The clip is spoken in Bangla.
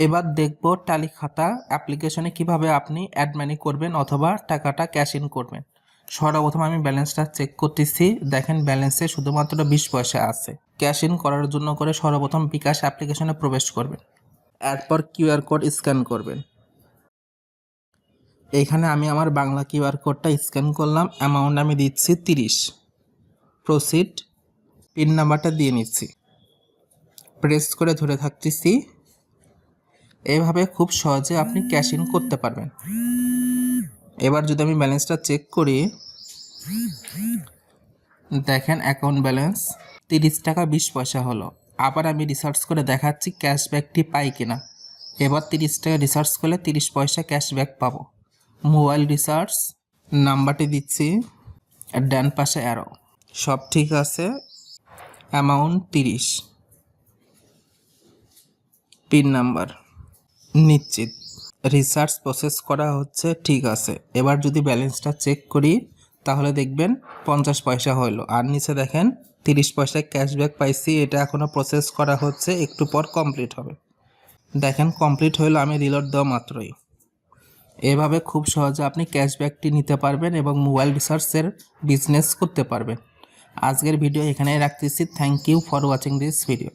এবার দেখব টালি খাতা অ্যাপ্লিকেশনে কিভাবে আপনি অ্যাড মানি করবেন অথবা টাকাটা ক্যাশ ইন করবেন। সর্বপ্রথম আমি ব্যালেন্সটা চেক করতেছি। দেখেন ব্যালেন্সে শুধুমাত্র 20 পয়সা আছে। ক্যাশ ইন করার জন্য করে সর্বপ্রথম বিকাশ অ্যাপ্লিকেশনে প্রবেশ করবেন, এরপর কিউআর কোড স্ক্যান করবেন। এইখানে আমি আমার বাংলা কিউআর কোডটা স্ক্যান করলাম, অ্যামাউন্ট আমি দিচ্ছি 30। প্রসিড, পিন নাম্বারটা দিয়ে নিচ্ছি, প্রেস করে ধরে থাকতেছি। এভাবে খুব সহজে আপনি ক্যাশ ইন করতে পারবেন। এবার যদি আমি ব্যালেন্সটা চেক করি, দেখেন অ্যাকাউন্ট ব্যালেন্স 30 টাকা 20 পয়সা হলো। আবার আমি রিসার্চ করে দেখাচ্ছি ক্যাশব্যাকটি পাই কিনা। এবার 30 টাকা রিসার্চ করলে 30 পয়সা ক্যাশব্যাক পাবো। মোবাইল রিসার্চ, নাম্বারটি দিচ্ছি, ডান পাশে অ্যারো, সব ঠিক আছে, অ্যামাউন্ট 30, পিন নাম্বার, নিশ্চিত, রিসার্চ প্রসেস করা হচ্ছে, ঠিক আছে। এবার যদি ব্যালেন্সটা চেক করি তাহলে দেখবেন 50 পয়সা হলো। আর নিচে দেখেন 30 পয়সায় ক্যাশব্যাক পাইছি, এটা এখনও প্রসেস করা হচ্ছে, একটু পর কমপ্লিট হবে। দেখেন কমপ্লিট হলো আমি রিলোড দেওয়া মাত্রই। এভাবে খুব সহজে আপনি ক্যাশব্যাকটি নিতে পারবেন এবং মোবাইল রিসার্চের বিজনেস করতে পারবেন। আজকের ভিডিও এখানেই রাখতেছি। Thank you for watching this video.